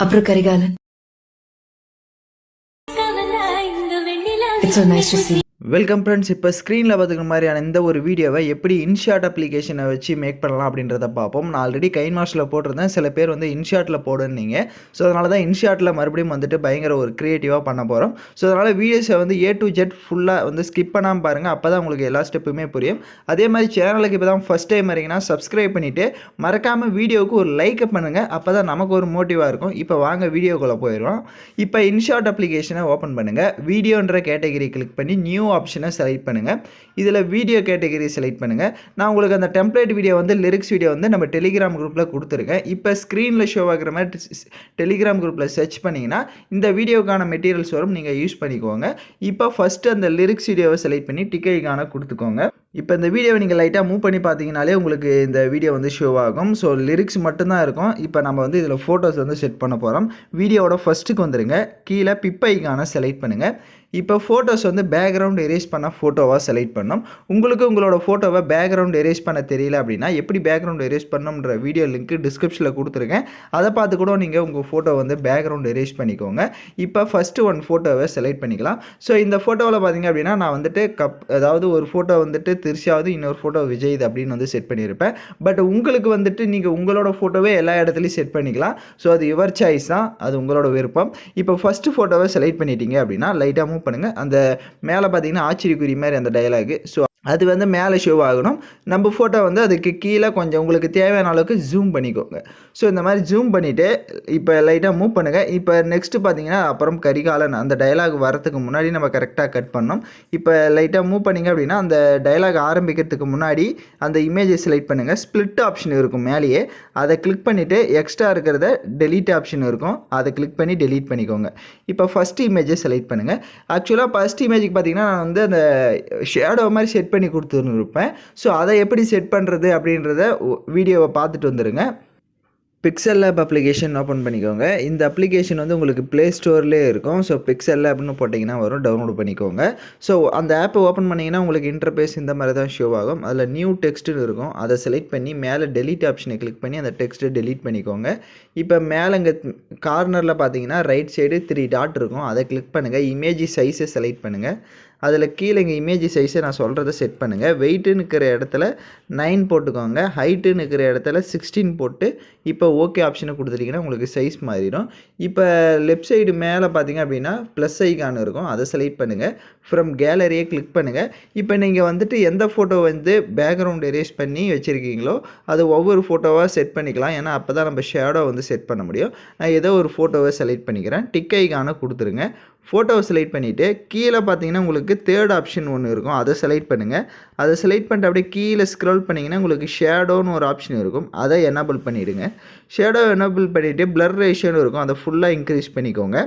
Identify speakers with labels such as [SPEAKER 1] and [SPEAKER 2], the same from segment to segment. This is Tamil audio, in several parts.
[SPEAKER 1] அப்புறம் Karikalan, it's so nice to see.
[SPEAKER 2] Welcome friends. இப்போ ஸ்க்ரீனில் பார்த்துக்கிற மாதிரியான இந்த ஒரு வீடியோவை எப்படி இன்ஷாட் அப்ளிகேஷனை வச்சு மேக் பண்ணலாம் அப்படின்றத பார்ப்போம். நான் ஆல்ரெடி கைன் மாஸ்டரில் போட்டிருந்தேன். சில பேர் வந்து இன்ஷாட்டில் போடுன்னீங்க. ஸோ அதனால தான் இன்ஷாட்டில் மறுபடியும் வந்துட்டு பயங்கர ஒரு க்ரியேட்டிவாக பண்ண போகிறோம். ஸோ அதனால் வீடியோஸை வந்து A to Z ஃபுல்லாக வந்து ஸ்கிப் பண்ணாமல் பாருங்கள். அப்போ தான் உங்களுக்கு எல்லா ஸ்டெப்புமே புரியும். அதே மாதிரி சேனலுக்கு இப்போ தான் ஃபஸ்ட் டைம் வரீங்கன்னா சப்ஸ்கிரைப் பண்ணிவிட்டு மறக்காமல் வீடியோவுக்கு ஒரு லைக்கை பண்ணுங்கள். அப்போ தான் நமக்கு ஒரு மோட்டிவாக இருக்கும். இப்போ வாங்க வீடியோக்குள்ளே போயிடுவோம். இப்போ இன்ஷாட் அப்ளிகேஷனை ஓப்பன் பண்ணுங்கள். வீடியோன்ற கேட்டகரி கிளிக் பண்ணி நியூ ஆப்ஷனை செலக்ட் பண்ணுங்கள். இதில் வீடியோ கேட்டகரி செலக்ட் பண்ணுங்கள். நான் உங்களுக்கு அந்த டெம்ப்ளேட் வீடியோ வந்து லிரிக்ஸ் வீடியோ வந்து நம்ம டெலிகிராம் குரூப்பில் கொடுத்துருக்கேன். இப்போ ஸ்க்ரீனில் ஷோ ஆகிற மாதிரி டெலிகிராம் குரூப்பில் சர்ச் பண்ணிங்கன்னா இந்த வீடியோக்கான மெட்டீரியல்ஸ் வரும், நீங்கள் யூஸ் பண்ணிக்கோங்க. இப்போ ஃபஸ்ட்டு அந்த லிரிக்ஸ் வீடியோவை செலக்ட் பண்ணி டிக்கைக்கான கொடுத்துக்கோங்க. இப்போ இந்த வீடியோவை நீங்கள் லைட்டாக மூவ் பண்ணி பார்த்தீங்கனாலே உங்களுக்கு இந்த வீடியோ வந்து ஷோ ஆகும். ஸோ லிரிக்ஸ் மட்டும்தான் இருக்கும். இப்போ நம்ம வந்து இதில் ஃபோட்டோஸ் வந்து செட் பண்ண போகிறோம். வீடியோவோட ஃபஸ்ட்டுக்கு வந்துடுங்க. கீழே பிப்பைக்கான செலக்ட் பண்ணுங்கள். இப்போ ஃபோட்டோஸ் வந்து பேக்ரவுண்ட் எரேஸ் பண்ண ஃபோட்டோவாக செலக்ட் பண்ணோம். உங்களுக்கு உங்களோட ஃபோட்டோவை பேக்ரவுண்ட் எரேஸ் பண்ண தெரியல அப்படின்னா எப்படி பேக்ரவுண்ட் எரேஸ் பண்ணணுன்ற வீடியோ லிங்க் டிஸ்கிரிப்ஷனில் கொடுத்துருக்கேன். அதை பார்த்து கூட நீங்கள் உங்கள் ஃபோட்டோ வந்து பேக்ரவுண்ட் எரேஸ் பண்ணிக்கோங்க. இப்போ ஃபஸ்ட்டு ஒன் ஃபோட்டோவை செலக்ட் பண்ணிக்கலாம். ஸோ இந்த ஃபோட்டோவில் பார்த்தீங்க அப்படின்னா நான் வந்துட்டு அதாவது ஒரு ஃபோட்டோ வந்துட்டு திருச்சியாவது, இன்னொரு ஃபோட்டோ விஜய் அப்படின்னு வந்து செட் பண்ணியிருப்பேன். பட் உங்களுக்கு வந்துட்டு நீங்கள் உங்களோட ஃபோட்டோவே எல்லா இடத்துலையும் செட் பண்ணிக்கலாம். ஸோ அது யுவர் சாய்ஸ் தான், அது உங்களோட விருப்பம். இப்போ ஃபஸ்ட்டு ஃபோட்டோவை செலக்ட் பண்ணிட்டீங்க அப்படின்னா லைட்டாக மூவ் பண்ணுங்கள். அந்த மேலே பார்த்தீங்கன்னா ஆச்சரியக்குறி மாதிரி அந்த டயலாகு, ஸோ அது வந்து மேலே ஷோ ஆகணும். நம்ம ஃபோட்டோ வந்து அதுக்கு கீழே கொஞ்சம் உங்களுக்கு தேவையான அளவுக்கு ஜூம் பண்ணிக்கோங்க. ஸோ இந்த மாதிரி ஜூம் பண்ணிவிட்டு இப்போ லைட்டாக மூவ் பண்ணுங்கள். இப்போ நெக்ஸ்ட்டு பார்த்தீங்கன்னா அப்புறம் கரிகாலன் அந்த டயலாக் வரத்துக்கு முன்னாடி நம்ம கரெக்டாக கட் பண்ணோம். இப்போ லைட்டாக மூவ் பண்ணிங்க அப்படின்னா அந்த டயலாக் ஆரம்பிக்கிறதுக்கு முன்னாடி அந்த இமேஜை செலக்ட் பண்ணுங்கள். ஸ்ப்ளிட் ஆப்ஷன் இருக்கும் மேலேயே, அதை கிளிக் பண்ணிவிட்டு எக்ஸ்ட்ரா இருக்கிறத டெலீட் ஆப்ஷன் இருக்கும், அதை கிளிக் பண்ணி டெலீட் பண்ணிக்கோங்க. இப்போ ஃபஸ்ட் இமேஜை செலக்ட் பண்ணுங்கள். ஆக்சுவலாக ஃபஸ்ட் இமேஜுக்கு பார்த்தீங்கன்னா நான் வந்து அந்த ஷேடோ மாதிரி செட் பண்ணி கொடுத்துருப்பேன். ஸோ அதை எப்படி செட் பண்ணுறது அப்படின்றத வீடியோவை பார்த்துட்டு வந்துடுங்க. பிக்சல் லேப் அப்ளிகேஷன் ஓப்பன் பண்ணிக்கோங்க. இந்த அப்ளிகேஷன் வந்து உங்களுக்கு ப்ளே ஸ்டோர்லேயே இருக்கும். ஸோ பிக்சல் லேப்னு போட்டிங்கன்னா வரும், டவுன்லோட் பண்ணிக்கோங்க. ஸோ அந்த ஆப்பை ஓப்பன் பண்ணிங்கன்னா உங்களுக்கு இன்டர்ஃபேஸ் இந்த மாதிரி தான் ஷோ ஆகும். அதில் நியூ டெக்ஸ்ட்டுன்னு இருக்கும், அதை செலக்ட் பண்ணி மேலே டெலீட் ஆப்ஷனை கிளிக் பண்ணி அந்த டெக்ஸ்ட்டை டெலீட் பண்ணிக்கோங்க. இப்போ மேலே இங்கே கார்னரில் பார்த்தீங்கன்னா ரைட் சைடு 3 டாட் இருக்கும், அதை கிளிக் பண்ணுங்கள். இமேஜ் சைஸை செலக்ட் பண்ணுங்கள். அதில் கீழே இங்கே இமேஜ் சைஸை நான் சொல்கிறத செட் பண்ணுங்கள். வெயிட்டுன்னு இருக்கிற இடத்துல 9 போட்டுக்கோங்க. ஹைட்டுன்னு இருக்கிற இடத்துல 16 போட்டு இப்போ ஓகே ஆப்ஷனை கொடுத்துட்டிங்கன்னா உங்களுக்கு சைஸ் மாறிடும். இப்போ லெஃப்ட் சைடு மேலே பார்த்தீங்க அப்படின்னா ப்ளஸ் ஐக்கான் இருக்கும், அதை செலக்ட் பண்ணுங்கள். ஃப்ரம் கேலரியை கிளிக் பண்ணுங்கள். இப்போ நீங்கள் வந்துட்டு எந்த ஃபோட்டோ வந்து பேக்ரவுண்ட் எரேஸ் பண்ணி வச்சுருக்கீங்களோ அது ஒவ்வொரு ஃபோட்டோவாக செட் பண்ணிக்கலாம். ஏன்னா அப்போ தான் நம்ம ஷேடோ வந்து செட் பண்ண முடியும். நான் ஏதோ ஒரு ஃபோட்டோவை செலக்ட் பண்ணிக்கிறேன். டிக் ஐக்கானை கொடுத்துருங்க. ஃபோட்டோவை செலக்ட் பண்ணிவிட்டு கீழே பார்த்தீங்கன்னா உங்களுக்கு தேர்ட் ஆப்ஷன் ஒன்று இருக்கும், அதை செலக்ட் பண்ணுங்கள். அதை செலக்ட் பண்ணிட்டு அப்படியே கீழே ஸ்க்ரோல் பண்ணிங்கன்னா உங்களுக்கு ஷேடோன்னு ஒரு ஆப்ஷன் இருக்கும், அதை எனேபிள் பண்ணிவிடுங்க. ஷேடோ எனேபிள் பண்ணிவிட்டு பிளர் ரேஷியோன்னு இருக்கும், அதை ஃபுல்லாக இன்க்ரீஸ் பண்ணிக்கோங்க.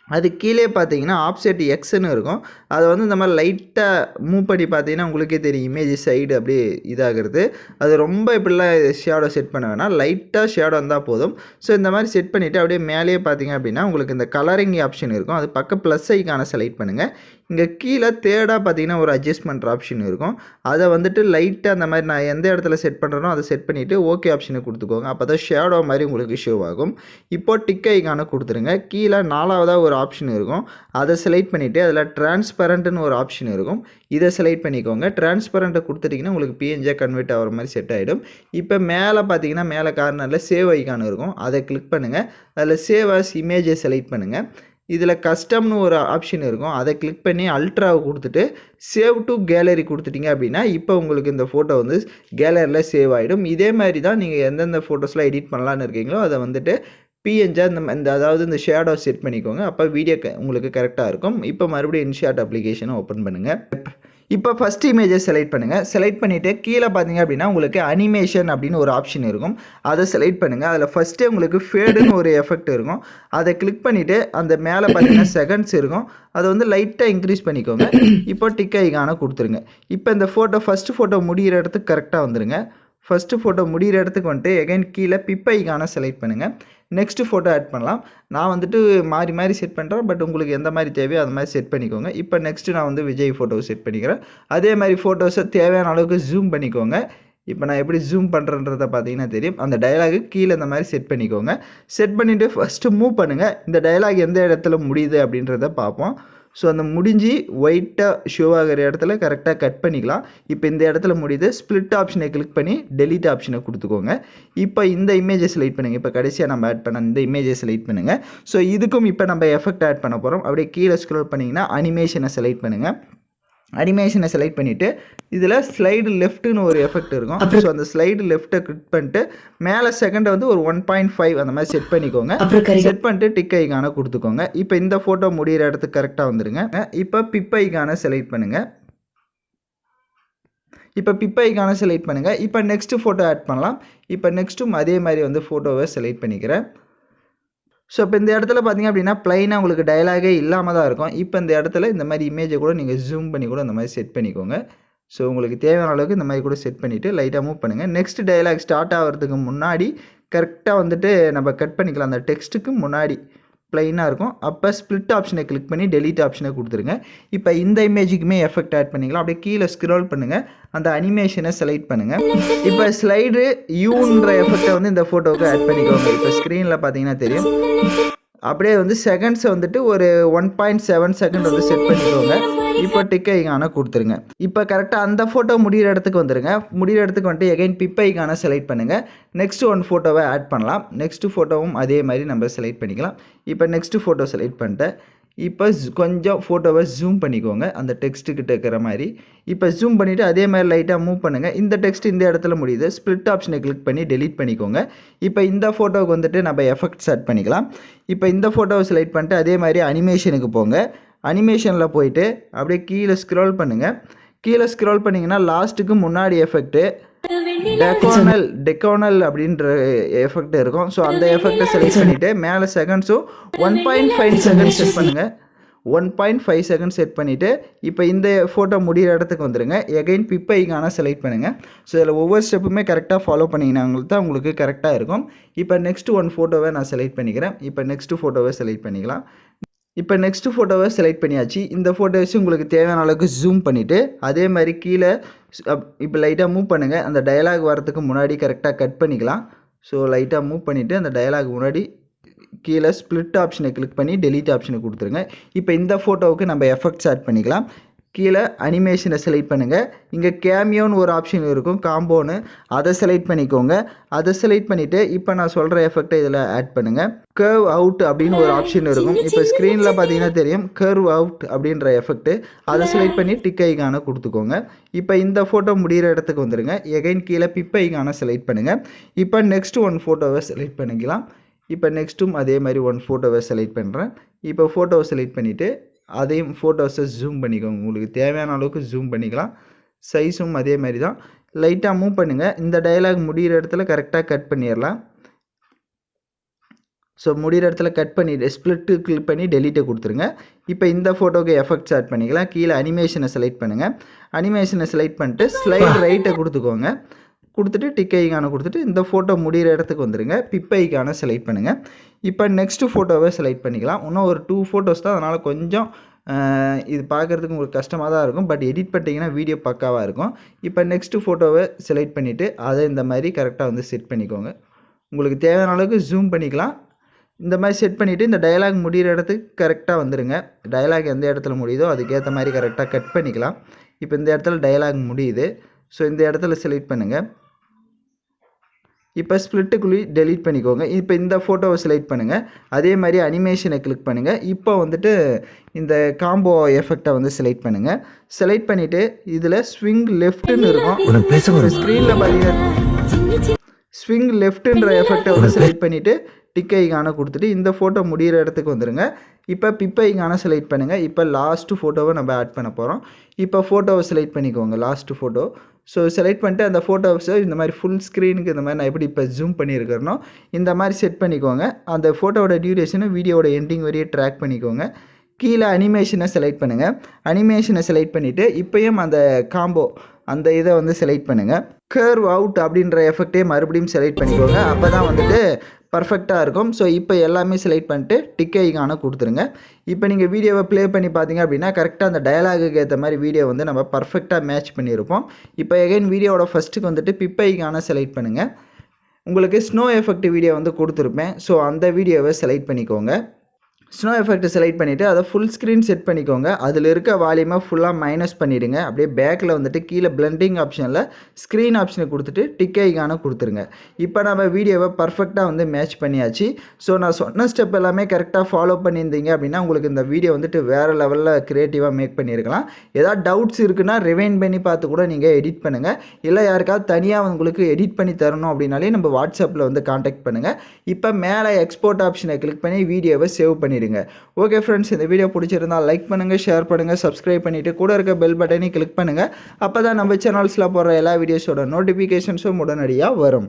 [SPEAKER 2] அது கீழே பார்த்தீங்கன்னா ஆப்செட் எக்ஸ்ன்னு இருக்கும், அதை வந்து இந்த மாதிரி லைட்டாக மூவ் பண்ணி பார்த்தீங்கன்னா உங்களுக்கே தெரியும் இமேஜ் சைடு அப்படியே இதாகிறது. அது ரொம்ப இப்படிலாம் ஷேடோ செட் பண்ண வேணாம், லைட்டாக ஷேடோ இருந்தால் போதும். ஸோ இந்த மாதிரி செட் பண்ணிவிட்டு அப்படியே மேலேயே பார்த்தீங்க அப்படின்னா உங்களுக்கு இந்த கலரிங் ஆப்ஷன் இருக்கும், அது பக்கம் ப்ளஸ் ஐக்கான செலக்ட் பண்ணுங்கள். இங்கே கீழே தேர்டாக பார்த்தீங்கன்னா ஒரு அட்ஜஸ்ட்மெண்ட் ஆப்ஷன் இருக்கும், அதை வந்துட்டு லைட்டாக அந்த மாதிரி நான் எந்த இடத்துல செட் பண்ணுறனோ அதை செட் பண்ணிவிட்டு ஓகே ஆப்ஷனை கொடுத்துக்கோங்க. அப்போ தான் ஷேடோ மாதிரி உங்களுக்கு ஷோ ஆகும். இப்போது டிக் ஐக்கான கொடுத்துருங்க. கீழே 4வதாக ஒரு ஆப்ஷன் இருக்கும், அதை செலக்ட் பண்ணிவிட்டு அதில் டிரான்ஸ்பரண்ட்னு ஒரு ஆப்ஷன் இருக்கும், இதை செலக்ட் பண்ணிக்கோங்க. டிரான்ஸ்பரண்ட்டை கொடுத்துட்டிங்கன்னா உங்களுக்கு பிஎன்ஜியாக கன்வெர்ட் ஆகிற மாதிரி செட் ஆகிடும். இப்போ மேலே பார்த்தீங்கன்னா மேலே கார்னரில் சேவ் ஐக்கான் இருக்கும், அதை கிளிக் பண்ணுங்கள். அதில் சேவ் ஆஸ் இமேஜை செலக்ட் பண்ணுங்கள். இதில் கஸ்டம்னு ஒரு ஆப்ஷன் இருக்கும், அதை கிளிக் பண்ணி அல்ட்ராவை கொடுத்துட்டு சேவ் டு கேலரி கொடுத்துட்டிங்க அப்படின்னா இப்போ உங்களுக்கு இந்த ஃபோட்டோ வந்து கேலரியில் சேவ் ஆகிடும். இதே மாதிரி தான் நீங்கள் எந்தெந்த ஃபோட்டோஸ்லாம் எடிட் பண்ணலான்னு இருக்கீங்களோ அதை வந்துட்டு பிஎன்ஜியாக இந்த அதாவது இந்த ஷேடோ செட் பண்ணிக்கோங்க. அப்போ வீடியோ உங்களுக்கு கரெக்டாக இருக்கும். இப்போ மறுபடியும் இன்ஷாட் அப்ளிகேஷனை ஓப்பன் பண்ணுங்கள். இப்போ ஃபஸ்ட் இமேஜை செலக்ட் பண்ணுங்கள். செலக்ட் பண்ணிவிட்டு கீழே பார்த்தீங்க அப்படின்னா உங்களுக்கு அனிமேஷன் அப்படின்னு ஒரு ஆப்ஷன் இருக்கும், அதை செலக்ட் பண்ணுங்கள். அதில் ஃபஸ்ட்டே உங்களுக்கு ஃபேடுன்னு ஒரு எஃபெக்ட் இருக்கும், அதை கிளிக் பண்ணிவிட்டு அந்த மேலே பார்த்தீங்கன்னா செகண்ட்ஸ் இருக்கும், அதை வந்து லைட்டாக இன்க்ரீஸ் பண்ணிக்கோங்க. இப்போ டிக் ஐக்கான கொடுத்துருங்க. இப்போ இந்த ஃபோட்டோ ஃபஸ்ட்டு ஃபோட்டோ முடிகிற இடத்துக்கு கரெக்டாக வந்துடுங்க. ஃபஸ்ட்டு ஃபோட்டோ முடிகிற இடத்துக்கு வந்துட்டு எகைன் கீழே பிப் ஐக்கான செலக்ட் பண்ணுங்கள். நெக்ஸ்ட்டு ஃபோட்டோ ஆட் பண்ணலாம். நான் வந்துட்டு மாறி மாறி செட் பண்ணுறேன், பட் உங்களுக்கு எந்த மாதிரி தேவையோ அது மாதிரி செட் பண்ணிக்கோங்க. இப்போ நெக்ஸ்ட்டு நான் வந்து விஜய் ஃபோட்டோவை செட் பண்ணிக்கிறேன். அதே மாதிரி ஃபோட்டோஸை தேவையான அளவுக்கு ஜூம் பண்ணிக்கோங்க. இப்போ நான் எப்படி ஜூம் பண்ணுறன்றதை பார்த்தீங்கன்னா தெரியும். அந்த டயலாகு கீழே இந்த மாதிரி செட் பண்ணிக்கோங்க. செட் பண்ணிவிட்டு ஃபஸ்ட்டு மூவ் பண்ணுங்கள். இந்த டயலாக் எந்த இடத்துல முடியுது அப்படின்றத பார்ப்போம். ஸோ அந்த முடிஞ்சு ஒயிட்டாக ஷோ ஆகிற இடத்துல கரெக்டாக கட் பண்ணிக்கலாம். இப்போ இந்த இடத்துல முடியுது. ஸ்ப்ளிட் ஆப்ஷனை கிளிக் பண்ணி டெலீட் ஆப்ஷனை கொடுத்துக்கோங்க. இப்போ இந்த இமேஜை செலக்ட் பண்ணுங்கள். இப்போ கடைசியாக நம்ம ஆட் பண்ண இந்த இமேஜை செலக்ட் பண்ணுங்கள். ஸோ இதுக்கும் இப்போ நம்ம எஃபெக்ட் ஆட் பண்ண போகிறோம். அப்படியே கீழே ஸ்க்ரோல் பண்ணிங்கன்னா அனிமேஷனை செலக்ட் பண்ணுங்கள். அனிமேஷனை செலக்ட் பண்ணிவிட்டு இதில் ஸ்லைடு லெஃப்ட்டுன்னு ஒரு எஃபெக்ட் இருக்கும். ஸோ அந்த ஸ்லைடு லெஃப்ட்டை கிளிக் பண்ணிட்டு மேலே செகண்டை வந்து ஒரு 1.5 அந்த மாதிரி செட் பண்ணிக்கோங்க. செட் பண்ணிட்டு டிக் ஐக்கானை கொடுத்துக்கோங்க. இப்போ இந்த ஃபோட்டோ முடிகிற இடத்துக்கு கரெக்டாக வந்துடுங்க. இப்போ பிப் ஐக்கானை செலக்ட் பண்ணுங்கள். இப்போ பிப் ஐக்கானை செலக்ட் பண்ணுங்கள். இப்போ நெக்ஸ்ட்டு ஃபோட்டோ ஆட் பண்ணலாம். இப்போ நெக்ஸ்ட்டும் அதே மாதிரி வந்து ஃபோட்டோவை செலக்ட் பண்ணிக்கிறேன். ஸோ இப்போ இந்த இடத்துல பார்த்தீங்க அப்படின்னா ப்ளைனாக உங்களுக்கு டயலாகே இல்லாமல் தான் இருக்கும். இப்போ இந்த இடத்துல இந்த மாதிரி இமேஜை கூட நீங்கள் ஜூம் பண்ணி கூட இந்த மாதிரி செட் பண்ணிக்கோங்க. ஸோ உங்களுக்கு தேவையான அளவுக்கு இந்த மாதிரி கூட செட் பண்ணிவிட்டு லைட்டாக மூவ் பண்ணுங்கள். நெக்ஸ்ட் டயலாக் ஸ்டார்ட் ஆகிறதுக்கு முன்னாடி கரெக்டாக வந்துட்டு நம்ம கட் பண்ணிக்கலாம். அந்த டெக்ஸ்ட்டுக்கு முன்னாடி ப்ளைனாக இருக்கும். அப்போ ஸ்ப்ளிட் ஆப்ஷனை கிளிக் பண்ணி டெலீட் ஆப்ஷனை கொடுத்துருங்க. இப்போ இந்த இமேஜுக்குமே எஃபெக்ட் ஆட் பண்ணிக்கலாம். அப்படியே கீழே ஸ்க்ரோல் பண்ணுங்கள். அந்த அனிமேஷனை செலக்ட் பண்ணுங்கள். இப்போ ஸ்லைடு யூன்ற எஃபெக்டை வந்து இந்த ஃபோட்டோவுக்கு ஆட் பண்ணிக்கோங்க. இப்போ ஸ்க்ரீனில் பார்த்தீங்கன்னா தெரியும். அப்படியே வந்து செகண்ட்ஸை வந்துட்டு ஒரு 1.7 செகண்ட் வந்து செட் பண்ணிக்கோங்க. இப்போ டிக் ஐக்கானை கொடுத்துருங்க. இப்போ கரெக்டாக அந்த ஃபோட்டோ முடிகிற இடத்துக்கு வந்துடுங்க. முடிகிற இடத்துக்கு வந்துட்டு எகைன் பிப் ஐக்கானை செலக்ட் பண்ணுங்கள். நெக்ஸ்ட் ஒன் ஃபோட்டோவை ஆட் பண்ணலாம். நெக்ஸ்ட்டு ஃபோட்டோவும் அதே மாதிரி நம்ம செலக்ட் பண்ணிக்கலாம். இப்போ நெக்ஸ்ட்டு ஃபோட்டோ செலக்ட் பண்ணிட்டேன். இப்போ கொஞ்சம் ஃபோட்டோவை ஜூம் பண்ணிக்கோங்க அந்த டெக்ஸ்ட்டுக்கிட்ட இருக்கிற மாதிரி. இப்போ ஜூம் பண்ணிவிட்டு அதே மாதிரி லைட்டாக மூவ் பண்ணுங்கள். இந்த டெக்ஸ்ட் இந்த இடத்துல முடியுது. ஸ்ப்ளிட் ஆப்ஷனை கிளிக் பண்ணி டெலீட் பண்ணிக்கோங்க. இப்போ இந்த ஃபோட்டோவுக்கு வந்துட்டு நம்ம எஃபெக்ட்ஸ் ஆட் பண்ணிக்கலாம். இப்போ இந்த ஃபோட்டோவை செலக்ட் பண்ணிட்டு அதே மாதிரி அனிமேஷனுக்கு போங்க. அனிமேஷனில் போயிட்டு அப்படியே கீழே ஸ்க்ரோல் பண்ணுங்கள். கீழே ஸ்க்ரோல் பண்ணிங்கன்னா லாஸ்ட்டுக்கு முன்னாடி எஃபெக்ட்டு டெக்கோனல் அப்படின்ற எஃபெக்ட் இருக்கும். ஸோ அந்த எஃபெக்டை செலக்ட் பண்ணிவிட்டு மேலே செகண்ட்ஸும் 1.5 செகண்ட் செட் பண்ணுங்கள். 1.5 செகண்ட் செட் பண்ணிவிட்டு இப்போ இந்த ஃபோட்டோ முடிகிற இடத்துக்கு வந்துடுங்க. எகைன் பிப் ஐக்கான செலக்ட் பண்ணுங்கள். ஸோ இதில் ஒவ்வொரு ஸ்டெப்புமே கரெக்டாக ஃபாலோ பண்ணிங்கன்னா தான் உங்களுக்கு கரெக்டாக இருக்கும். இப்போ நெக்ஸ்ட்டு ஒன் ஃபோட்டோவை நான் செலக்ட் பண்ணிக்கிறேன். இப்போ நெக்ஸ்ட்டு ஃபோட்டோவை செலக்ட் பண்ணிக்கலாம். இப்போ நெக்ஸ்ட்டு ஃபோட்டோவை செலக்ட் பண்ணியாச்சு. இந்த ஃபோட்டோ வச்சு உங்களுக்கு தேவையான அளவுக்கு ஜூம் பண்ணிவிட்டு அதே மாதிரி கீழே இப்போ லைட்டாக மூவ் பண்ணுங்கள். அந்த டயலாக் வரதுக்கு முன்னாடி கரெக்டாக கட் பண்ணிக்கலாம். ஸோ லைட்டாக மூவ் பண்ணிவிட்டு அந்த டயலாக் முன்னாடி கீழே ஸ்ப்ளிட் ஆப்ஷனை கிளிக் பண்ணி டெலீட் ஆப்ஷனை கொடுத்துருங்க. இப்போ இந்த ஃபோட்டோவுக்கு நம்ம எஃபெக்ட்ஸ் ஆட் பண்ணிக்கலாம். கீழே அனிமேஷனை செலக்ட் பண்ணுங்கள். இங்கே கேமியோன்னு ஒரு ஆப்ஷன் இருக்கும், காம்போன்னு. அதை செலக்ட் பண்ணிக்கோங்க. அதை செலக்ட் பண்ணிவிட்டு இப்போ நான் சொல்கிற எஃபெக்டை இதில் ஆட் பண்ணுங்கள். கர்வ் அவுட் அப்படின்னு ஒரு ஆப்ஷன் இருக்கும். இப்போ ஸ்க்ரீனில் பார்த்தீங்கன்னா தெரியும் கர்வ் அவுட் அப்படின்ற எஃபெக்ட்டு. அதை செலக்ட் பண்ணி டிக் ஐக்கானை கொடுத்துக்கோங்க. இப்போ இந்த ஃபோட்டோ முடிகிற இடத்துக்கு வந்துடுங்க. எகைன் கீழே பிப் ஐக்கானை செலக்ட் பண்ணுங்கள். இப்போ நெக்ஸ்ட் ஒன் ஃபோட்டோவை செலக்ட் பண்ணிக்கலாம். இப்போ நெக்ஸ்ட்டும் அதே மாதிரி ஒன் ஃபோட்டோவை செலக்ட் பண்ணுறேன். இப்போ ஃபோட்டோவை செலக்ட் பண்ணிவிட்டு அதையும் ஃபோட்டோஸை ஜூம் பண்ணிக்கோங்க. உங்களுக்கு தேவையான அளவுக்கு ஜூம் பண்ணிக்கலாம். சைஸும் அதே மாதிரி தான். லைட்டாக மூவ் பண்ணுங்கள். இந்த டயலாக் முடிகிற இடத்துல கரெக்டாக கட் பண்ணிடலாம். ஸோ முடிகிற இடத்துல கட் பண்ணிவிட்டு ஸ்ப்ளிட்டு கிளிக் பண்ணி டெலீட்டை கொடுத்துருங்க. இப்போ இந்த ஃபோட்டோக்கு எஃபெக்ட்ஸ் ஆட் பண்ணிக்கலாம். கீழே அனிமேஷனை செலக்ட் பண்ணுங்கள். அனிமேஷனை செலக்ட் பண்ணிட்டு ஸ்லைட் ரைட்டை கொடுத்துக்கோங்க. கொடுத்துட்டு டிக் ஐக்கானை கொடுத்துட்டு இந்த ஃபோட்டோ முடிகிற இடத்துக்கு வந்துடுங்க. பிப் ஐக்கானை செலக்ட் பண்ணுங்கள். இப்போ நெக்ஸ்ட்டு ஃபோட்டோவை செலக்ட் பண்ணிக்கலாம். இன்னும் ஒரு 2 ஃபோட்டோஸ் தான். அதனால் கொஞ்சம் இது பார்க்குறதுக்கு உங்களுக்கு கஷ்டமாக தான் இருக்கும். பட் எடிட் பண்ணிட்டீங்கன்னா வீடியோ பக்காவாக இருக்கும். இப்போ நெக்ஸ்ட்டு ஃபோட்டோவை செலக்ட் பண்ணிவிட்டு அதை இந்த மாதிரி கரெக்டாக வந்து செட் பண்ணிக்கோங்க. உங்களுக்கு தேவையான அளவுக்கு ஜூம் பண்ணிக்கலாம். இந்த மாதிரி செட் பண்ணிவிட்டு இந்த டயலாக் முடிகிற இடத்துக்கு கரெக்டாக வந்துடுங்க. டயலாக் எந்த இடத்துல முடியுதோ அதுக்கேற்ற மாதிரி கரெக்டாக கட் பண்ணிக்கலாம். இப்போ இந்த இடத்துல டயலாக் முடியுது. ஸோ இந்த இடத்துல செலக்ட் பண்ணுங்கள். இப்போ ஸ்ப்ளிட்டுக்குள்ளே டெலீட் பண்ணிக்கோங்க. இப்போ இந்த ஃபோட்டோவை செலக்ட் பண்ணுங்கள். அதே மாதிரி அனிமேஷனை கிளிக் பண்ணுங்கள். இப்போ வந்துட்டு இந்த காம்போ எஃபெக்டை வந்து செலக்ட் பண்ணுங்கள். செலக்ட் பண்ணிவிட்டு இதில் ஸ்விங் லெஃப்ட்டுன்னு இருக்கும். ஸ்க்ரீனில் பார்த்தீங்கன்னா ஸ்விங் லெஃப்ட்டுன்ற எஃபெக்டை வந்து செலக்ட் பண்ணிவிட்டு டிக் ஐக்கானை கொடுத்துட்டு இந்த ஃபோட்டோ முடிகிற இடத்துக்கு வந்துடுங்க. இப்போ பிப் ஐக்கானை செலக்ட் பண்ணுங்கள். இப்போ லாஸ்ட்டு ஃபோட்டோவை நம்ம ஆட் பண்ண போகிறோம். இப்போ ஃபோட்டோவை செலக்ட் பண்ணிக்கோங்க. Last photo. ஸோ செலக்ட் பண்ணிட்டு அந்த ஃபோட்டோஸை இந்த மாதிரி ஃபுல் ஸ்க்ரீனுக்கு இந்த மாதிரி நான் எப்படி இப்போ ஜூம் பண்ணியிருக்கிறனோ இந்த மாதிரி செட் பண்ணிக்கோங்க. அந்த ஃபோட்டோவோட டியூரேஷனை வீடியோட எண்டிங் வரையே ட்ராக் பண்ணிக்கோங்க. கீழே அனிமேஷனை செலக்ட் பண்ணுங்கள். அனிமேஷனை செலக்ட் பண்ணிவிட்டு இப்போயும் அந்த காம்போ அந்த இதை வந்து செலக்ட் பண்ணுங்கள். கர்வ் அவுட் அப்படின்ற எஃபெக்டே மறுபடியும் செலக்ட் பண்ணிக்கோங்க. அப்போ தான் வந்துட்டு பர்ஃபெக்டாக இருக்கும். ஸோ இப்போ எல்லாமே செலக்ட் பண்ணிட்டு டிக் ஐகானை கொடுத்துருங்க. இப்போ நீங்கள் வீடியோவை ப்ளே பண்ணி பார்த்தீங்க அப்படின்னா கரெக்டாக அந்த டயலாகுக்கு ஏற்ற மாதிரி வீடியோ வந்து நம்ம பர்ஃபெக்டாக மேட்ச் பண்ணியிருப்போம். இப்போ எகைன் வீடியோவோட ஃபஸ்ட்டுக்கு வந்துட்டு பிப் ஐகானை செலக்ட் பண்ணுங்கள். உங்களுக்கு ஸ்னோ எஃபெக்ட் வீடியோ வந்து கொடுத்துருப்பேன். ஸோ அந்த வீடியோவை செலக்ட் பண்ணிக்கோங்க. ஸ்னோ எஃபெக்ட் செலக்ட் பண்ணிவிட்டு அதை ஃபுல் ஸ்க்ரீன் செட் பண்ணிக்கோங்க. அதில் இருக்க வால்யூமை ஃபுல்லாக மைனஸ் பண்ணிவிடுங்க. அப்படியே பேக்கில் வந்துட்டு கீழே பிளெண்டிங் ஆப்ஷனில் ஸ்க்ரீன் ஆப்ஷனை கொடுத்துட்டு டிக் ஐகானை கொடுத்துருங்க. இப்போ நம்ம வீடியோவை பர்ஃபெக்டாக வந்து மேட்ச் பண்ணியாச்சு. ஸோ நான் சொன்ன ஸ்டெப் எல்லாமே கரெக்டாக ஃபாலோ பண்ணியிருந்தீங்க அப்படின்னா உங்களுக்கு இந்த வீடியோ வந்துட்டு வேறு லெவலில் க்ரியேட்டிவாக மேக் பண்ணியிருக்கலாம். ஏதாவது டவுட்ஸ் இருக்குன்னா ரிவைண்ட் பண்ணி பார்த்து கூட நீங்கள் எடிட் பண்ணுங்கள். இல்லை யாருக்காவது தனியாக உங்களுக்கு எடிட் பண்ணி தரணும் அப்படின்னாலே நம்ம வாட்ஸ்அப்பில் வந்து காண்டாக்ட் பண்ணுங்கள். இப்போ மேலே எக்ஸ்போர்ட் ஆப்ஷனை கிளிக் பண்ணி வீடியோவை சேவ் பண்ணிடுங்க. ஓகே ஃப்ரெண்ட்ஸ், இந்த வீடியோ பிடிச்சிருந்தா லைக் பண்ணுங்கள், ஷேர் பண்ணுங்கள், சப்ஸ்கிரைப் பண்ணிவிட்டு கூட இருக்க பெல் பட்டனை கிளிக் பண்ணுங்கள். அப்போ தான் நம்ம சேனல்ஸில் போடுற எல்லா வீடியோஸோட நோட்டிஃபிகேஷன்ஸும் உடனடியாக வரும்.